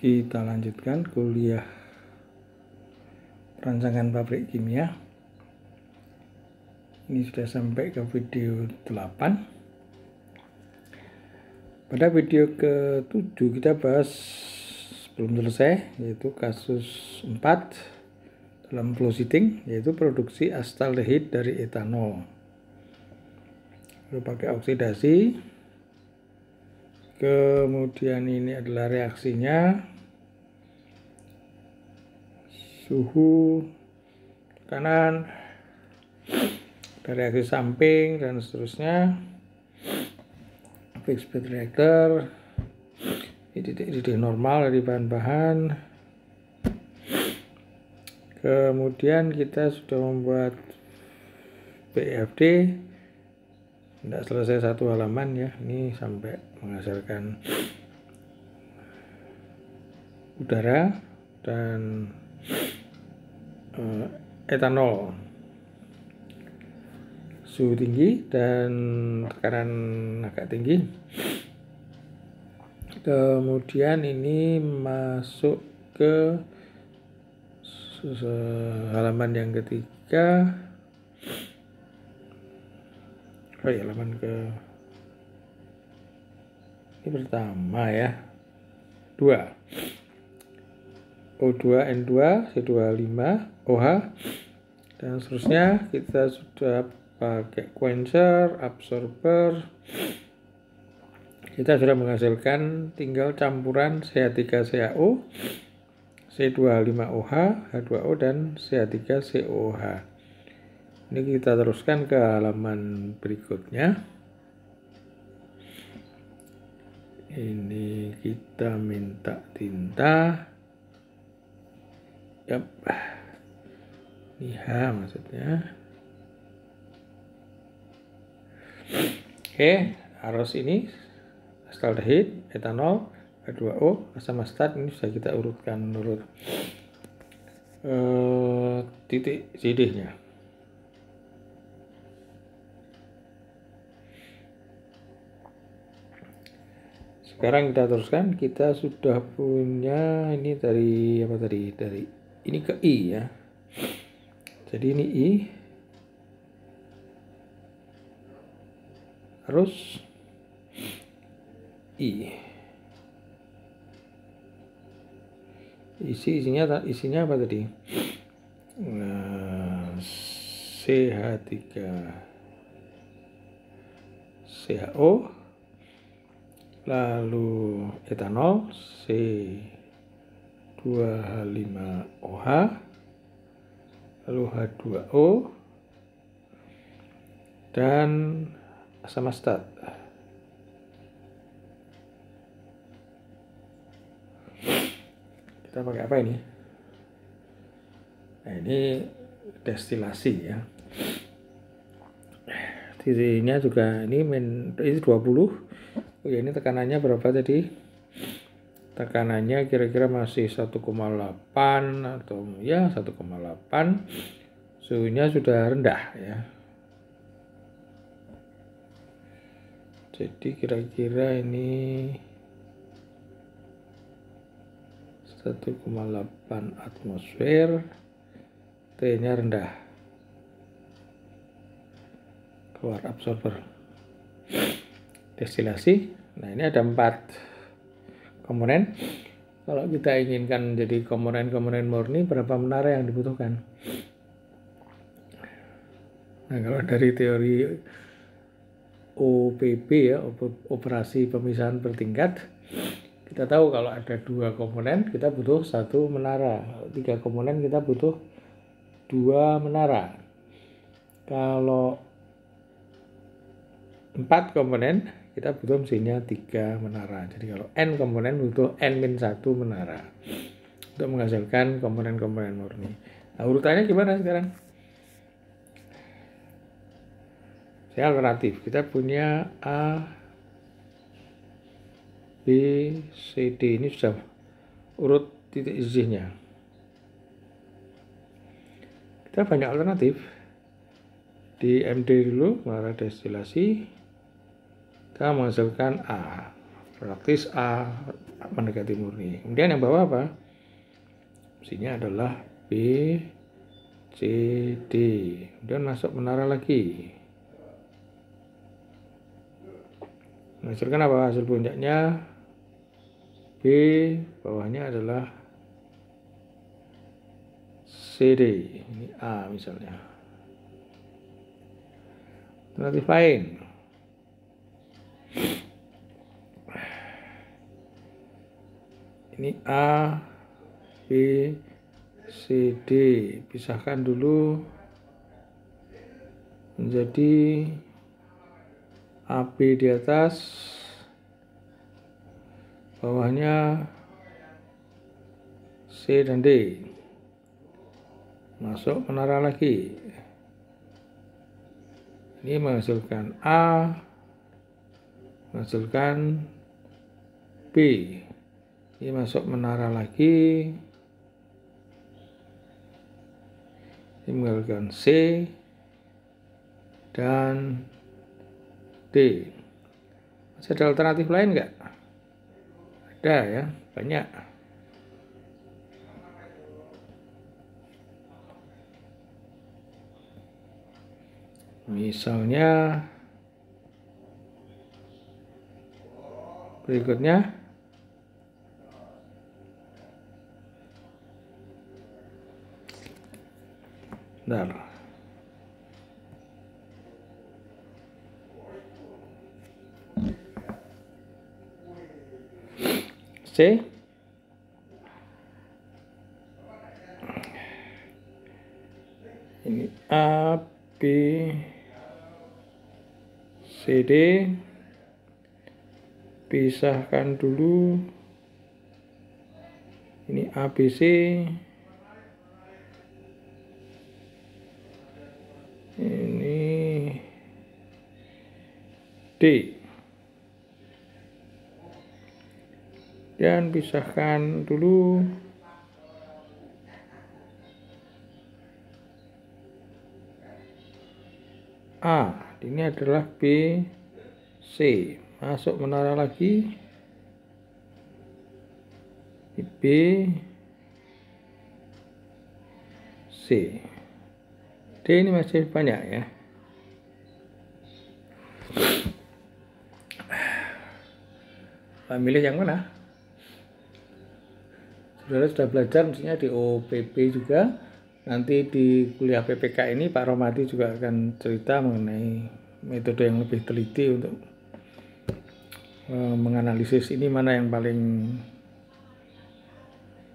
Kita lanjutkan kuliah perancangan pabrik kimia. Ini sudah sampai ke video 8. Pada video ke-7 kita bahas belum selesai, yaitu kasus 4 dalam flow sheeting, yaitu produksi astaldehid dari etanol. Lalu pakai oksidasi. Kemudian ini adalah reaksinya, suhu, tekanan, reaksi samping dan seterusnya, fixed bed reactor, titik normal dari bahan-bahan. Kemudian kita sudah membuat BFD. Tidak selesai satu halaman ya, ini sampai menghasilkan udara dan etanol, suhu tinggi dan tekanan agak tinggi. Kemudian ini masuk ke halaman yang ketiga. Halaman ke ini pertama ya, 2 O2 N2 C25 OH dan seterusnya. Kita sudah pakai quencher, absorber. Kita sudah menghasilkan tinggal campuran CH3CaO, C25OH, H2O dan CH3COH. Ini kita teruskan ke halaman berikutnya. Ini kita minta tinta. Yap. Ini H maksudnya. Oke, arus ini astaldehid, etanol, H2O, asam asetat. Ini sudah kita urutkan menurut titik CD-nya. Sekarang kita teruskan. Kita sudah punya ini dari apa tadi? Dari ini ke I ya. Jadi ini I. Terus I. Isinya apa tadi? CH3 CaO, lalu etanol C2H5OH, lalu H2O dan asam asetat. Kita pakai apa ini? Nah, ini destilasi ya. Titiknya juga ini 20. Oh ya, ini tekanannya berapa tadi? Tekanannya kira-kira masih 1,8 atau ya 1,8. Suhunya sudah rendah ya. Jadi kira-kira ini 1,8 atmosfer. T-nya rendah. Keluar absorber. Destilasi. Nah, ini ada 4 komponen. Kalau kita inginkan jadi komponen-komponen murni, berapa menara yang dibutuhkan? Nah, kalau dari teori OPB ya, operasi pemisahan bertingkat, kita tahu kalau ada 2 komponen kita butuh 1 menara. 3 komponen kita butuh 2 menara. Kalau 4 komponen kita butuh mesinnya 3 menara. Jadi kalau N komponen butuh N-1 menara untuk menghasilkan komponen-komponen murni. Nah, urutannya gimana sekarang? Saya alternatif. Kita punya A, B, C, D. Ini sudah urut titik Z-nya. Kita banyak alternatif. Di MD dulu, menara destilasi. Kita menghasilkan A, praktis A mendekati murni. Kemudian yang bawah apa? Mestinya adalah B, C, D. Kemudian masuk menara lagi. Menghasilkan apa hasil puncaknya? B, bawahnya adalah CD. Ini A misalnya. Alternatif lain. Ini A, B, C, D. Pisahkan dulu menjadi AB di atas, bawahnya C dan D. Masuk menara lagi. Ini menghasilkan A, menghasilkan B. Ini masuk menara lagi. Ini menghasilkan C dan D. Masih ada alternatif lain nggak? Ada ya, banyak. Misalnya berikutnya bentar. C. Ini A, B, C, D. Pisahkan dulu. Ini A, B, C. Ini D. Dan pisahkan dulu. A, ini adalah B, C. Masuk menara lagi. B, C. D ini masih banyak ya. Milih yang mana? Saudara sudah belajar mestinya di OPP juga. Nanti di kuliah PPK ini Pak Romadi juga akan cerita mengenai metode yang lebih teliti untuk menganalisis ini mana yang paling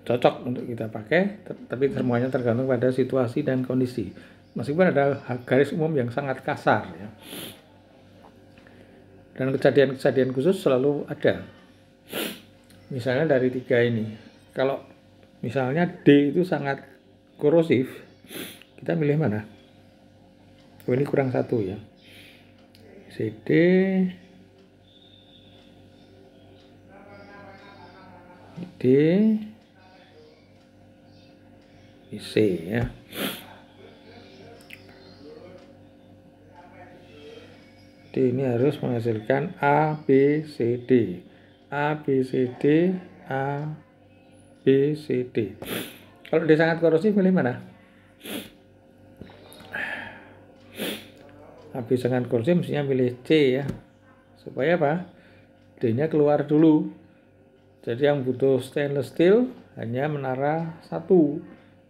cocok untuk kita pakai, tapi semuanya tergantung pada situasi dan kondisi. Meskipun ada garis umum yang sangat kasar ya. Dan kejadian-kejadian khusus selalu ada. Misalnya dari 3 ini. Kalau misalnya D itu sangat korosif, kita milih mana? Oh, ini kurang 1 ya. CD, D, C ya. D ini harus menghasilkan A, B, C, D. A, B, C, D, A, B, C, D. Kalau D sangat korosif, milih mana? A, B sangat korosif, mestinya milih C ya. Supaya apa? D-nya keluar dulu. Jadi yang butuh stainless steel hanya menara 1.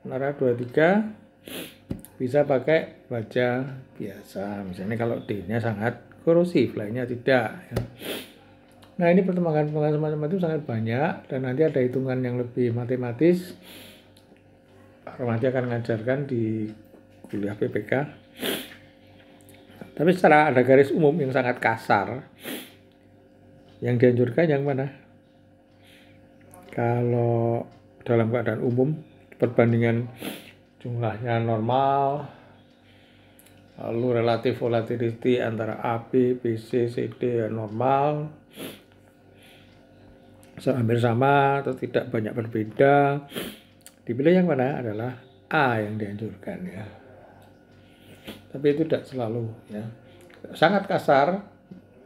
Menara 2, 3 bisa pakai baja biasa. Misalnya kalau D-nya sangat korosif, lainnya tidak ya. Nah, ini pertemuan-pertemuan semacam itu sangat banyak dan nanti ada hitungan yang lebih matematis. Romadi akan mengajarkan di kuliah PPK. Tapi secara ada garis umum yang sangat kasar. Yang dianjurkan yang mana? Kalau dalam keadaan umum perbandingan jumlahnya normal, lalu relatif volatility antara A, B, B, C, C, D normal, hampir sama atau tidak banyak berbeda, dipilih yang mana adalah A yang dianjurkan ya. Tapi itu tidak selalu ya. Sangat kasar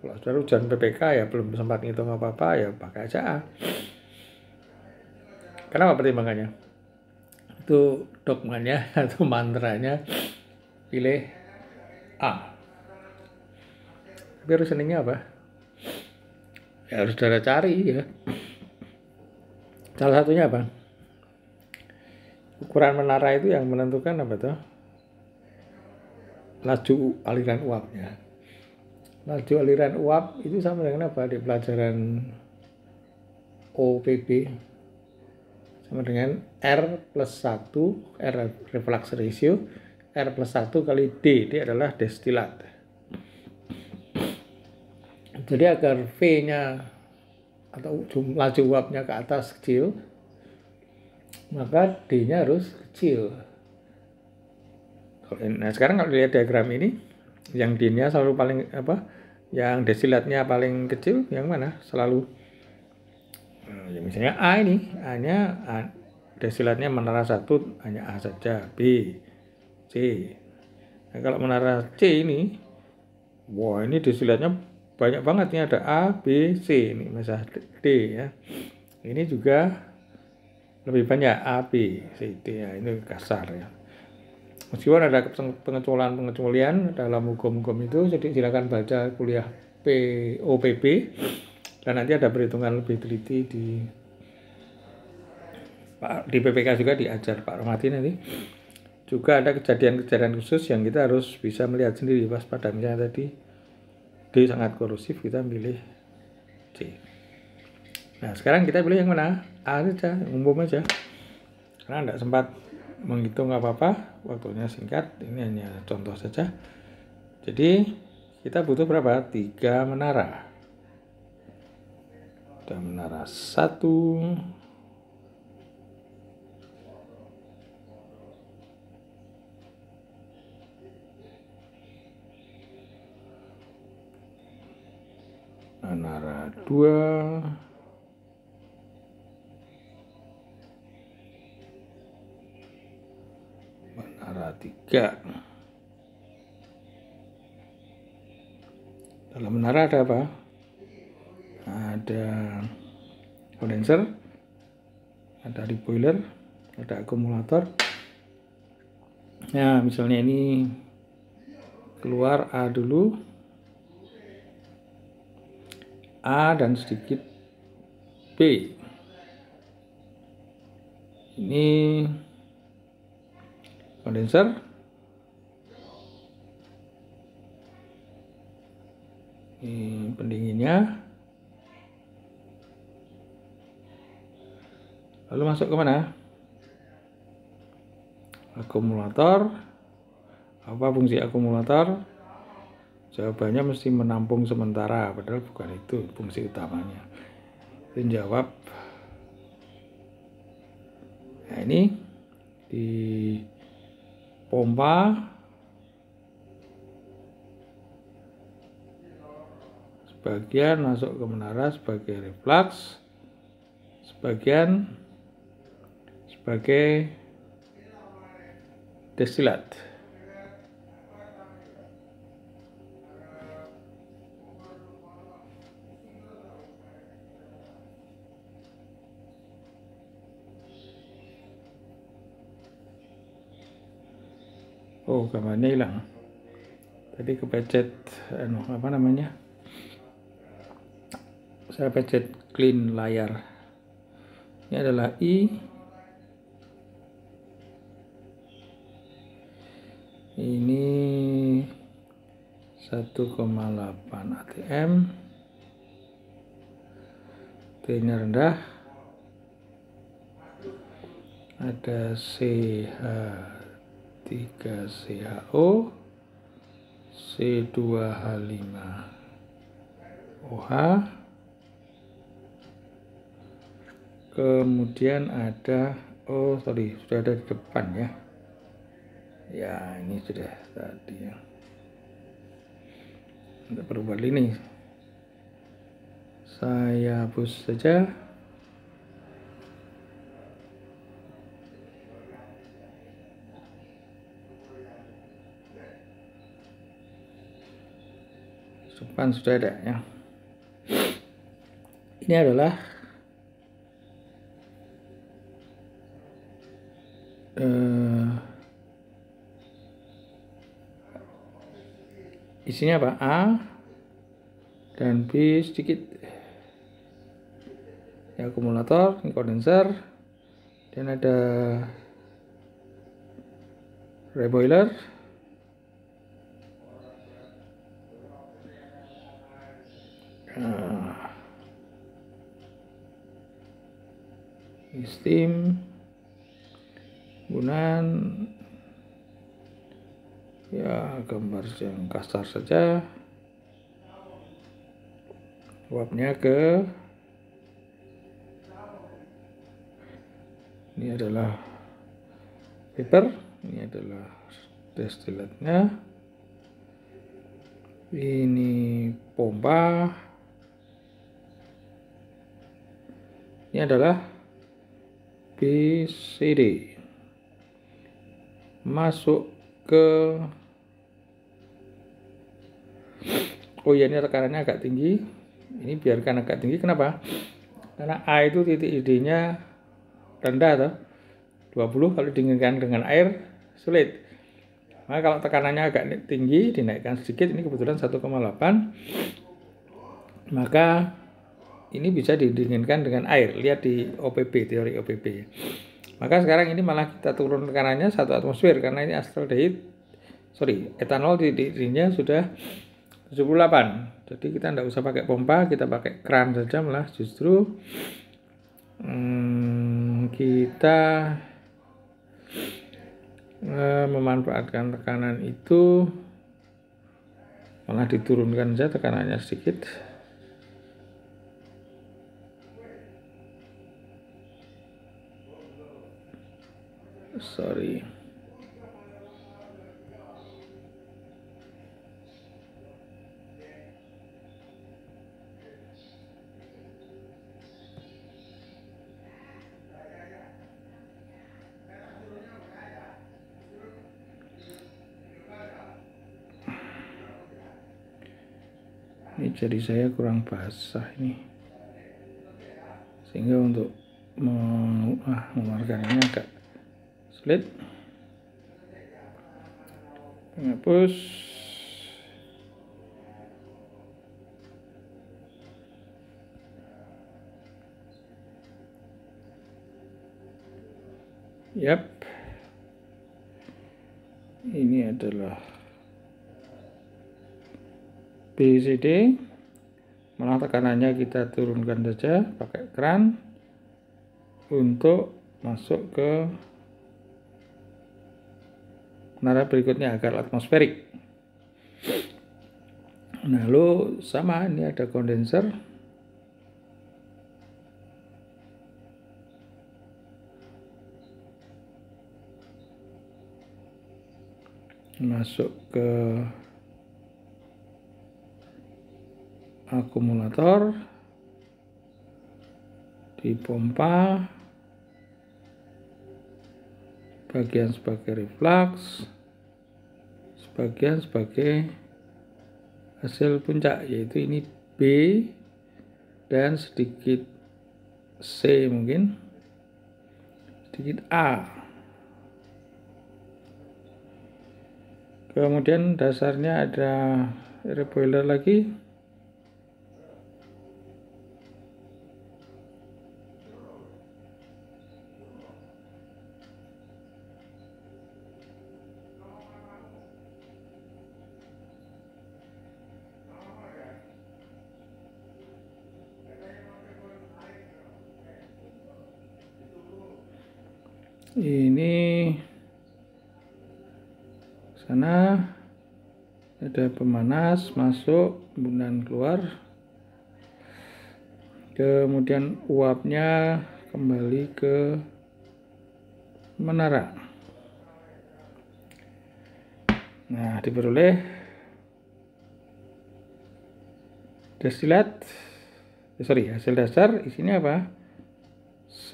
Kalau saudara ujian PPK ya belum sempat ngitung apa-apa, ya pakai aja A. Kenapa pertimbangannya? Itu dogmanya atau mantranya pilih A. Tapi reasoningnya apa? Ya harus saudara cari ya. Salah satunya apa? Ukuran menara itu yang menentukan apa tuh? Laju aliran uapnya. Laju aliran uap itu sama dengan apa di pelajaran OPB? Sama dengan R plus 1, R reflux ratio, R plus 1 kali D adalah destilat. Jadi agar V-nya atau laju uapnya ke atas kecil, maka D-nya harus kecil. Nah sekarang kalau lihat diagram ini, yang D-nya selalu paling yang destilatnya paling kecil, yang mana? Selalu ya misalnya A ini, A-nya destilatnya menara 1 hanya A saja, B, C. Nah, kalau menara C ini, wah ini destilatnya banyak banget, ini ada A, B, C, ini misalnya D ya. Ini juga lebih banyak A, B, C, D ya, ini kasar ya. Meskipun ada pengecualian dalam hukum-hukum itu, jadi silakan baca kuliah POPB dan nanti ada perhitungan lebih teliti di PPK juga diajar Pak Romati nanti. Juga ada kejadian-kejadian khusus yang kita harus bisa melihat sendiri waspada. Misalnya tadi D sangat korosif, kita milih C. Nah sekarang kita pilih yang mana? A saja, umum aja. Karena tidak sempat menghitung apa-apa, waktunya singkat, ini hanya contoh saja. Jadi kita butuh berapa? 3 menara. Ada menara 1, menara 2, menara 3. Dalam menara ada apa? Ada kondenser, ada reboiler, ada akumulator. Nah misalnya ini keluar A dulu, A dan sedikit B. Ini kondenser, ini pendinginnya. Lalu masuk ke mana? Akumulator. Apa fungsi akumulator? Jawabannya mesti menampung sementara, padahal bukan itu fungsi utamanya. Itu jawab. Nah ini di pompa sebagian masuk ke menara sebagai reflux, sebagian sebagai destilat. Oh gambarnya hilang. Tadi kepecet apa namanya? Saya pecet clean layar. Ini adalah I. Ini 1,8 atm. T-nya rendah. Ada CH3CHO, C2H5OH. Kemudian ada, sudah ada di depan ya. Ya, ini sudah tadi ya. Tidak perlu buat ini. Saya hapus saja. Depan sudah ada ya. Ini adalah isinya apa? A dan B sedikit. Ya, akumulator, ini kondenser, dan ada reboiler. Steam, gunan, ya gambar yang kasar saja. Uapnya ke, ini adalah paper, ini adalah destilatnya, ini pompa, ini adalah BCD, masuk ke, oh ya, ini tekanannya agak tinggi, ini biarkan agak tinggi. Kenapa? Karena A itu titik ID-nya rendah atau 20, kalau dinginkan dengan air sulit. Maka kalau tekanannya agak tinggi, dinaikkan sedikit, ini kebetulan 1,8, maka ini bisa didinginkan dengan air. Lihat di OPP, teori OPP. Maka sekarang ini malah kita turun tekanannya 1 atmosfer karena ini etanol titik-nya sudah 78. Jadi kita tidak usah pakai pompa, kita pakai kran saja, malah justru kita memanfaatkan tekanan itu, malah diturunkan saja tekanannya sedikit. Sorry. Ini jari saya kurang basah ini, sehingga untuk memarkannya agak sulit. Penghapus. Yap. Ini adalah BCD, malah tekanannya kita turunkan saja pakai kran untuk masuk ke menara berikutnya agar atmosferik. Nah, lalu sama, ini ada kondenser. Masuk ke akumulator, dipompa, bagian sebagai reflux, sebagian sebagai hasil puncak, yaitu ini B dan sedikit C, mungkin sedikit A. Kemudian dasarnya ada reboiler lagi. Ini sana ada pemanas masuk, kemudian keluar, kemudian uapnya kembali ke menara. Nah, diperoleh destilat, hasil dasar isinya apa? C,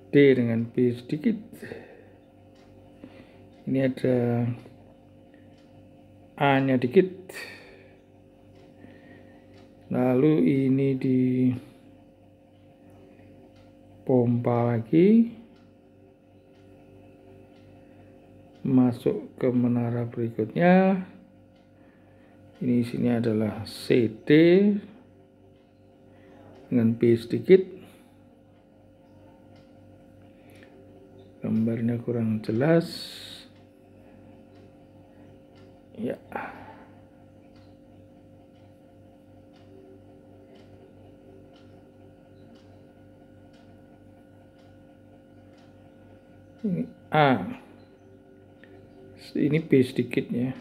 D dengan B sedikit. Ini ada A nya dikit, Lalu ini dipompa lagi, masuk ke menara berikutnya. Ini isinya adalah CD dengan B sedikit. Gambarnya kurang jelas. Ya. Ini A. Ini B sedikit ya.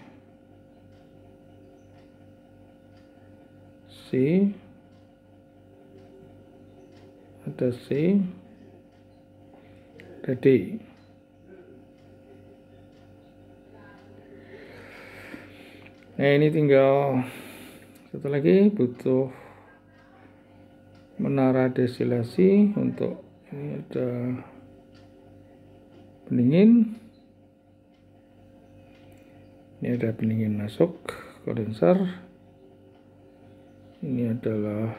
C. Ada C. Ada D. Nah, ini tinggal satu lagi, butuh menara destilasi. Untuk ini ada pendingin. Ini ada pendingin masuk, kondenser. Ini adalah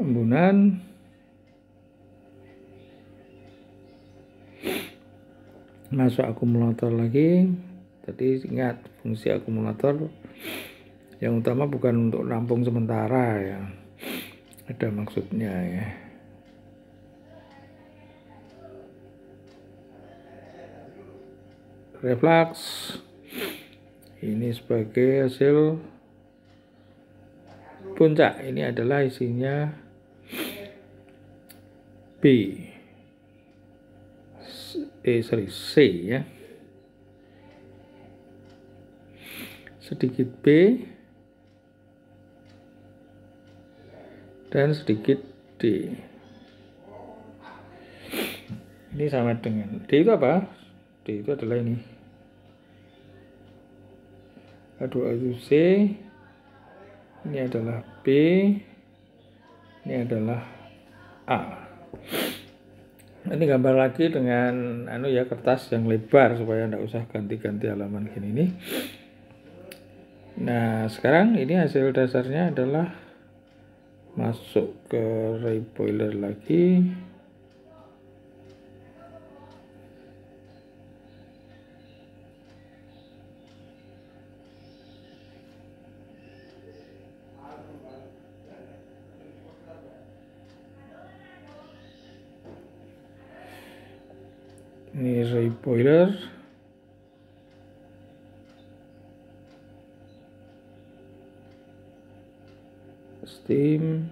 embunan. Masuk akumulator lagi. Tadi ingat, fungsi akumulator yang utama bukan untuk nampung sementara ya. Ada maksudnya ya. Reflux. Ini sebagai hasil puncak. Ini adalah isinya C ya. Sedikit B dan sedikit D. Ini sama dengan D itu apa? D itu adalah ini. H2O itu C. Ini adalah B. Ini adalah A. Ini gambar lagi dengan kertas yang lebar supaya tidak usah ganti-ganti halaman gini nih. Nah, sekarang ini hasil dasarnya adalah masuk ke ray boiler lagi. Ini ray boiler. Steam.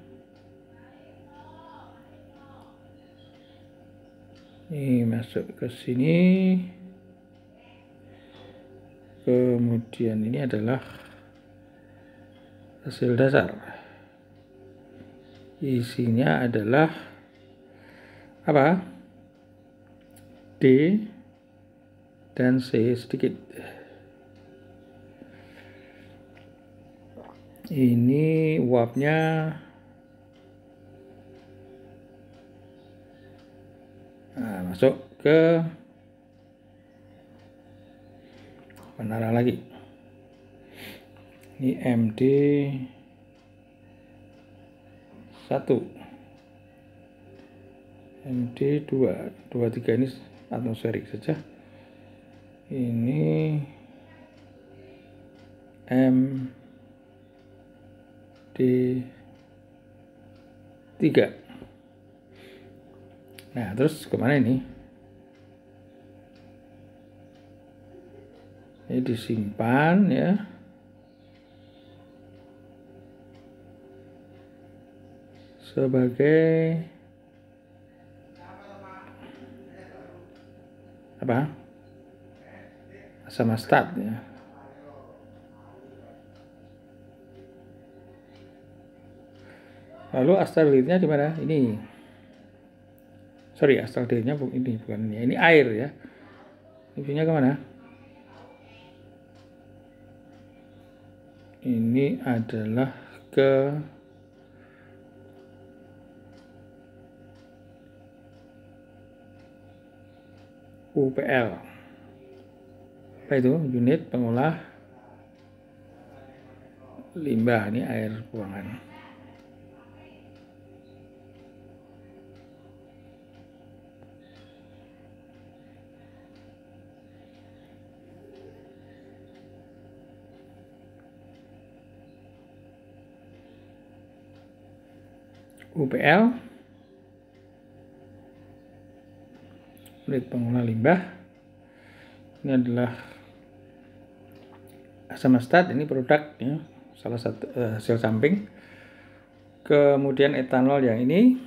Ini masuk ke sini. Kemudian ini adalah hasil dasar. Isinya adalah apa? D dan C sedikit. Ini uapnya masuk ke menara lagi. Ini MD 1, MD 2, 3 ini atmosferik saja. Ini MD 3. Nah, terus kemana ini? Ini disimpan ya. Sebagai apa? Asam astat ya. Lalu astaldehyde-nya di mana? Ini. Sorry, astaldehyde-nya ini bukan ini. Ini air ya. Ini kemana? Ini adalah ke UPL. Apa itu? Unit pengolah limbah, ini air buangan. UPL, unit pengelola limbah. Ini adalah asam astat, ini produk ya, salah satu hasil samping. Kemudian etanol yang ini,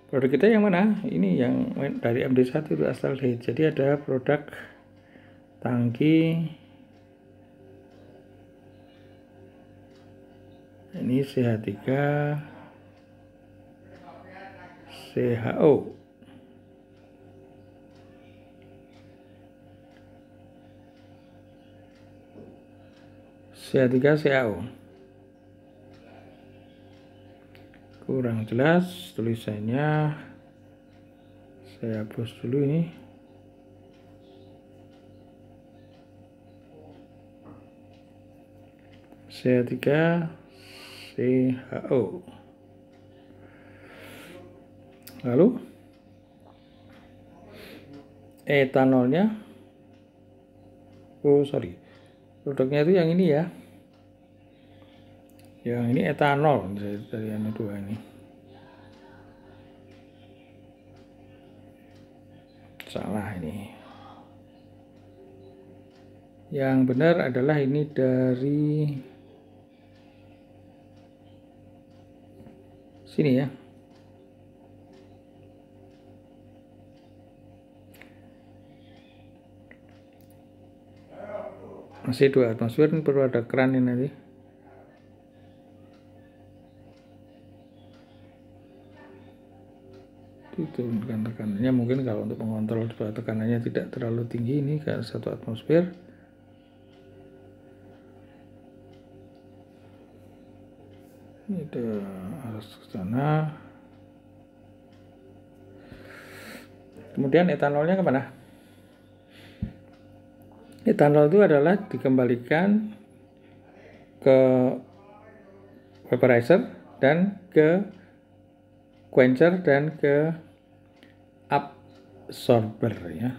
produk kita yang mana? Ini yang dari MD1 itu astaldehyde. Jadi ada produk tangki, ini CH3 CHO. CH3 CHO. Kurang jelas tulisannya. Saya hapus dulu ini. CH3 CHO. Lalu etanolnya, produknya itu yang ini ya, yang ini etanol dari yang dua ini. Salah ini. Yang benar adalah ini dari sini ya. Masih 2 atmosfer, ini perlu ada keran ini nanti. Diturunkan tekanannya, mungkin kalau untuk mengontrol supaya tekanannya tidak terlalu tinggi, ini ke 1 atmosfer. Ini harus ke sana. Kemudian etanolnya kemana? Etanol itu adalah dikembalikan ke vaporizer dan ke quencher dan ke absorber ya.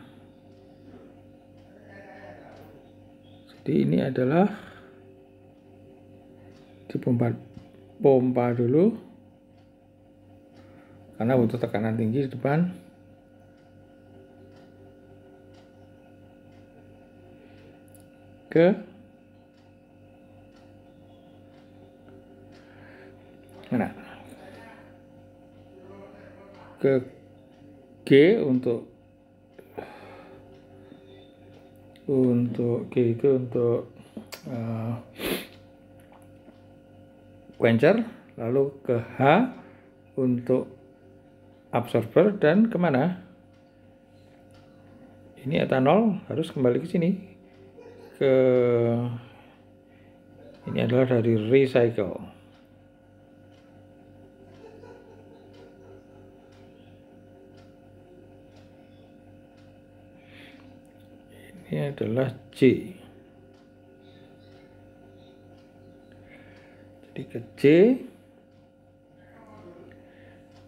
Jadi ini adalah dipompa dulu karena butuh tekanan tinggi di depan. Ke mana? Ke G untuk G itu untuk quencher, lalu ke H untuk absorber, dan kemana? Ini etanol harus kembali ke sini. Ini adalah dari recycle. Ini adalah J. Jadi ke J,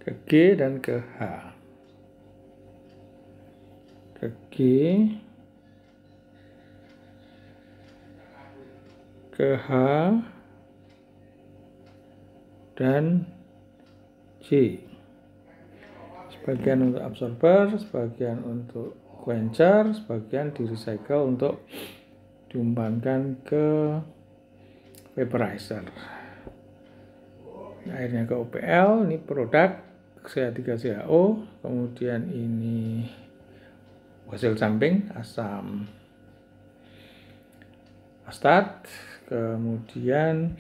ke G, dan ke H. Ke G, ke H, dan J. Sebagian untuk absorber, sebagian untuk quencher, sebagian di recycle untuk diumpankan ke vaporizer. Akhirnya ke UPL, ini produk CH3CHO, kemudian ini hasil samping asam astat, kemudian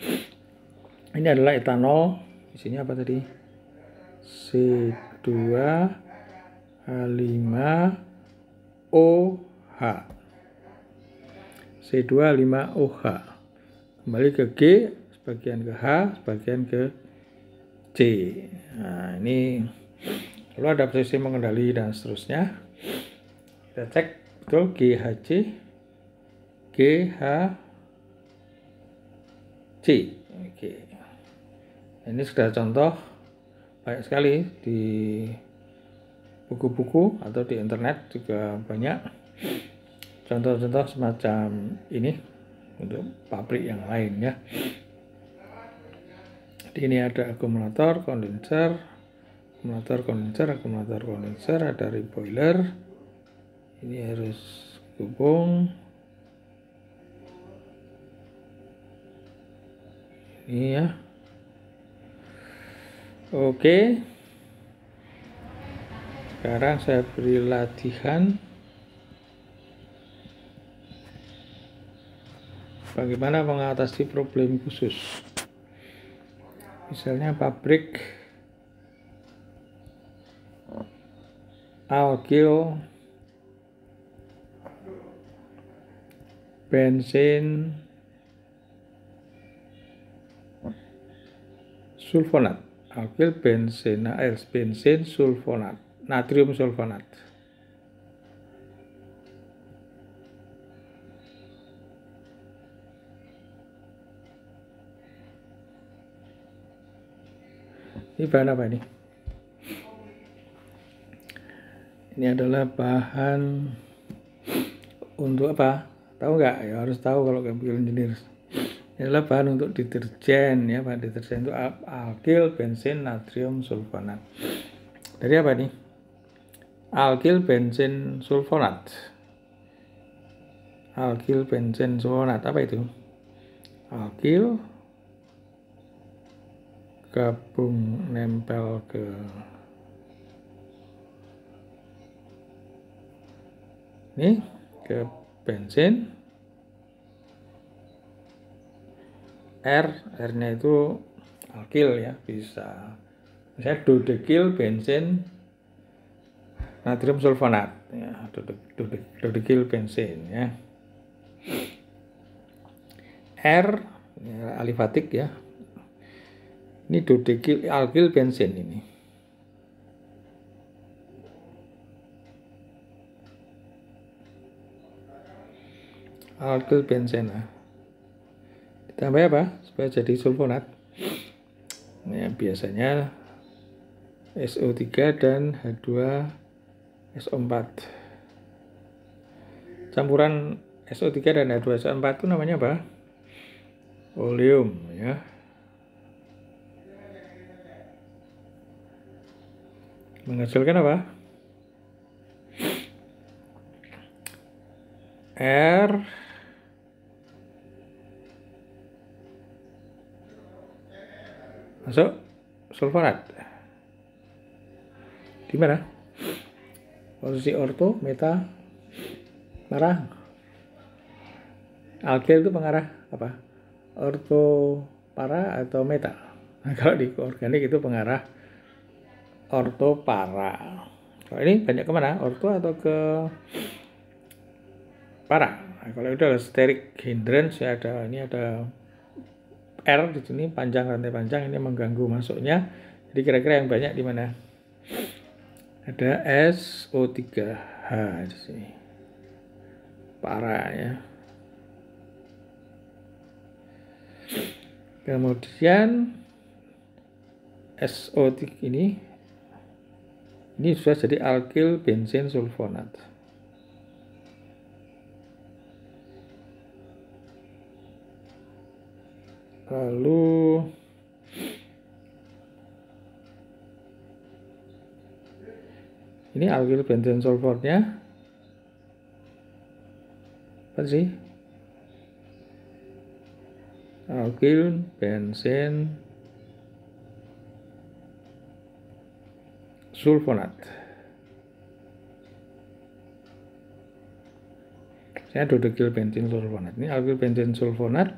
ini adalah etanol. Di sini apa tadi? C2H5OH. C2H5OH. Kembali ke G, sebagian ke H, sebagian ke C. Nah, ini lalu ada posisi mengendali dan seterusnya. Kita cek betul GHC, GH, C. Oke. Ini sudah contoh banyak sekali di buku-buku atau di internet juga banyak contoh-contoh semacam ini untuk pabrik yang lain ya. Jadi ini ada akumulator, kondenser, akumulator, ada boiler. Ini harus hubung. Ini ya. Oke. Sekarang saya beri latihan bagaimana mengatasi problem khusus. Misalnya pabrik alkil bensin sulfonat, alkil bensin sulfonat, natrium sulfonat. Ini bahan apa ini? Ini adalah bahan untuk apa? Tahu nggak? Ya harus tahu kalau chemical engineer. Ini adalah bahan untuk deterjen ya, bahan deterjen itu alkil bensin natrium sulfonat. Dari apa nih? Alkil bensin sulfonat. Alkil bensin sulfonat apa itu? Alkil gabung nempel ke ini ke bensin, R-nya itu alkil ya, bisa misalnya dodekil bensin natrium sulfonat ya, dodekil bensin ya. R ya, alifatik ya, ini dodekil alkil bensin ini. Alkil bensin nah. Ditambah apa? Supaya jadi sulfonat. Ya, biasanya SO3 dan H2SO4. Campuran SO3 dan H2SO4 itu namanya apa? Oleum ya. Menghasilkan apa? R masuk sulfonat. Di mana? Posisi orto, meta, marah. Alkil itu pengarah apa? Orto, para atau meta. Nah, kalau di organik itu pengarah orto, para. Kalau ini banyak kemana? Orto atau ke para? Nah, kalau itu adalah steric hindrance ya, ini ada R di sini, panjang, rantai panjang, ini mengganggu masuknya. Jadi kira-kira yang banyak di mana? Ada SO3H di sini. Para ya. Kemudian SO3 ini sudah jadi alkil bensin sulfonat. Lalu ini alkil bensin sulfonatnya apa sih? Alkil bensin sulfonat. Saya dodekil bensin sulfonat. Ini alkil bensin sulfonat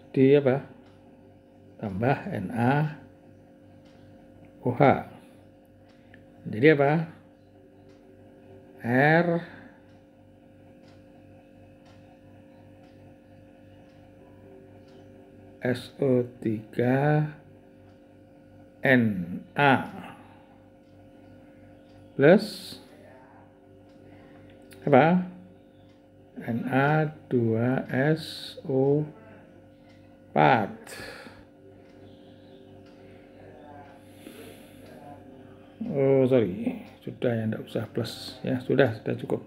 di apa? Tambah NaOH. Jadi apa? R SO3 Na plus apa? Na2SO4. 4. Oh sorry, sudah ya, tidak usah plus ya, sudah cukup.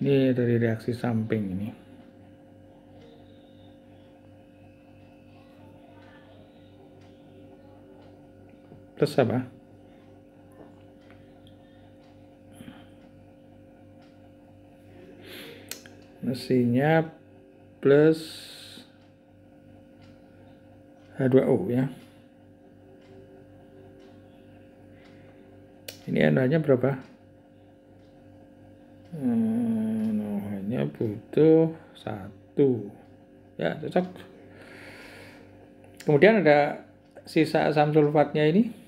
Ini dari reaksi samping ini. Plus apa? Mesinnya plus H2O ya. Ini NO-nya berapa? NO-nya butuh 1 ya, cocok. Kemudian ada sisa asam sulfatnya ini.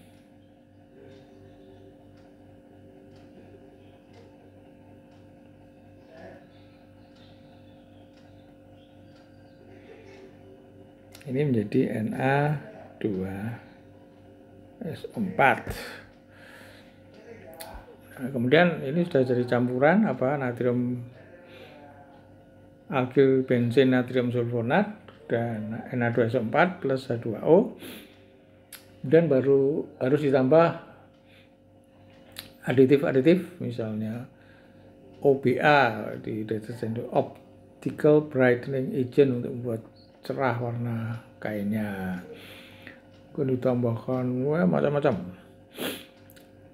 Ini menjadi Na2SO4. Nah, kemudian ini sudah jadi campuran natrium alkil bensin natrium sulfonat dan Na2SO4 plus H2O. Kemudian baru harus ditambah aditif misalnya OBA di deterjen, optical brightening agent, untuk membuat cerah warna kainnya. Kemudian ditambahkan macam-macam,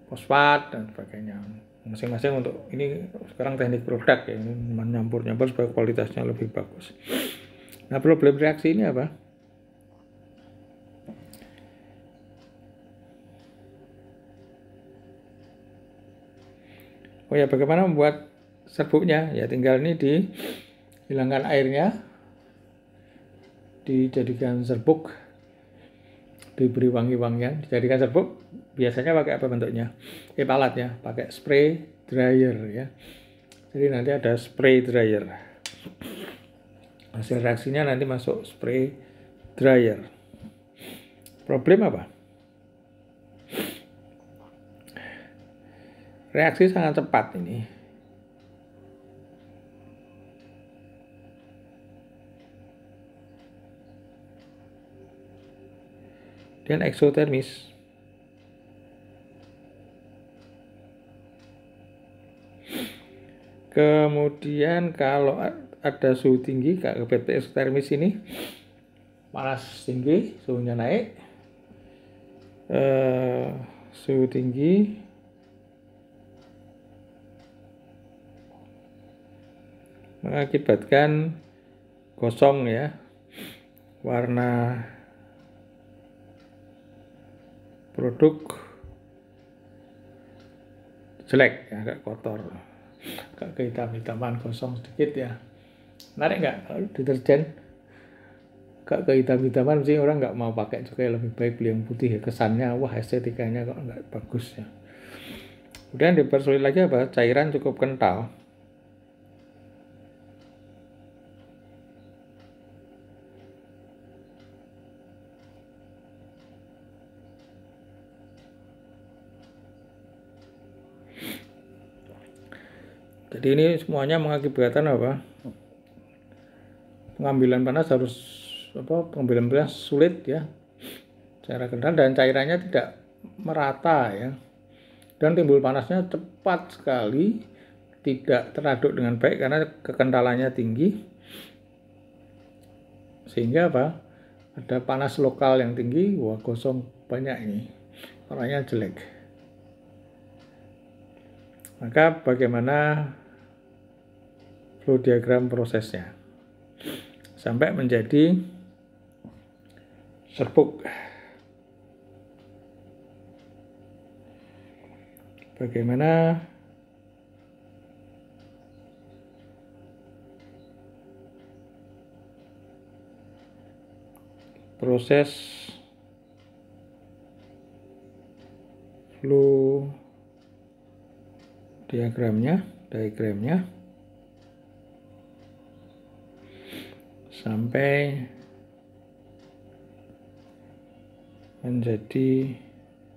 fosfat dan sebagainya, masing-masing untuk ini sekarang teknik produk ya, ini menyampur supaya kualitasnya lebih bagus. Nah, problem reaksi ini apa? Oh ya, bagaimana membuat serbuknya? Ya tinggal ini dihilangkan airnya, dijadikan serbuk, diberi wangi-wangian, dijadikan serbuk. Biasanya pakai apa bentuknya? Alatnya pakai spray dryer ya. Jadi nanti ada spray dryer. Hasil reaksinya nanti masuk spray dryer. Problem apa? Reaksi sangat cepat ini. Dan eksotermis. Kemudian kalau ada suhu tinggi, kayak eksotermis ini, panas tinggi, suhunya naik, suhu tinggi, mengakibatkan gosong ya, warna produk jelek, agak kotor, agak kehitam-hitaman, gosong sedikit ya. Menarik nggak kalau deterjen agak kehitam-hitaman, sih orang nggak mau pakai juga, lebih baik beli yang putih ya, kesannya wah estetikanya kok nggak bagus ya. Kemudian dipersulit lagi apa? Cairan cukup kental. Jadi ini semuanya mengakibatkan apa? Pengambilan panas pengambilan panas sulit ya, secara kental, dan cairannya tidak merata ya, dan timbul panasnya cepat sekali, tidak teraduk dengan baik karena kekentalannya tinggi, sehingga apa? Ada panas lokal yang tinggi, wah gosong banyak ini, warnanya jelek. Maka bagaimana flow diagram prosesnya sampai menjadi serbuk? Bagaimana proses flow diagramnya, sampai menjadi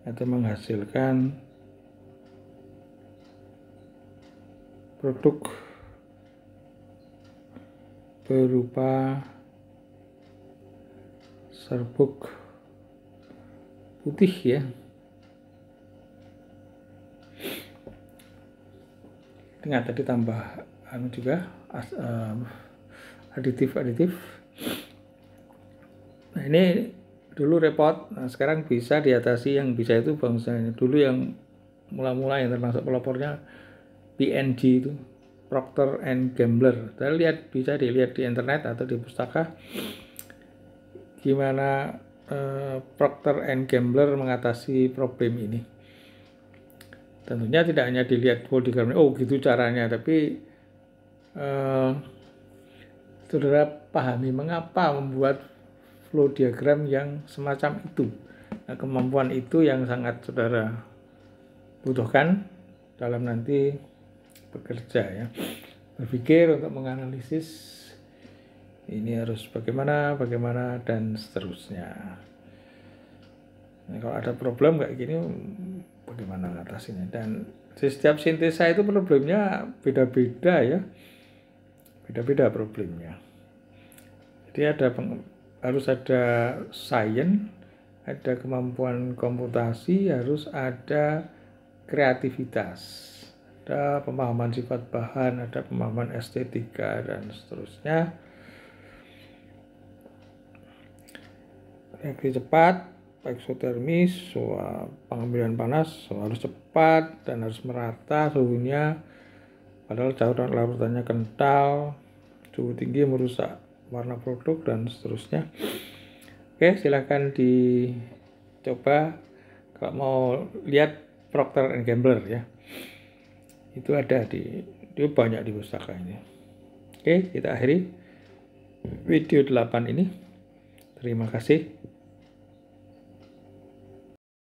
atau menghasilkan produk berupa serbuk putih ya. Ingat tadi tambah juga aditif. Nah ini dulu repot, nah sekarang bisa diatasi. Yang bisa itu bangsanya dulu yang mula-mula yang termasuk pelopornya PNG itu, Procter and Gamble. Kita bisa dilihat di internet atau di pustaka gimana Procter and Gamble mengatasi problem ini. Tentunya tidak hanya dilihat flow diagram, oh gitu caranya, tapi saudara pahami mengapa membuat flow diagram yang semacam itu. Nah, kemampuan itu yang sangat saudara butuhkan dalam nanti bekerja ya. Berpikir untuk menganalisis ini harus bagaimana dan seterusnya. Nah, kalau ada problem kayak gini bagaimana mengatasinya, dan di setiap sintesa itu problemnya beda-beda ya. Beda-beda problemnya. Jadi harus ada sains, ada kemampuan komputasi, harus ada kreativitas, ada pemahaman sifat bahan, ada pemahaman estetika dan seterusnya. Reaksi cepat, eksotermis, pengambilan panas harus cepat dan harus merata suhunya, padahal cairan larutannya kental, suhu tinggi merusak warna produk dan seterusnya. Oke, silahkan dicoba kalau mau lihat Procter and Gamble ya. Itu ada itu banyak di pustaka ini. Oke, kita akhiri video 8 ini. Terima kasih.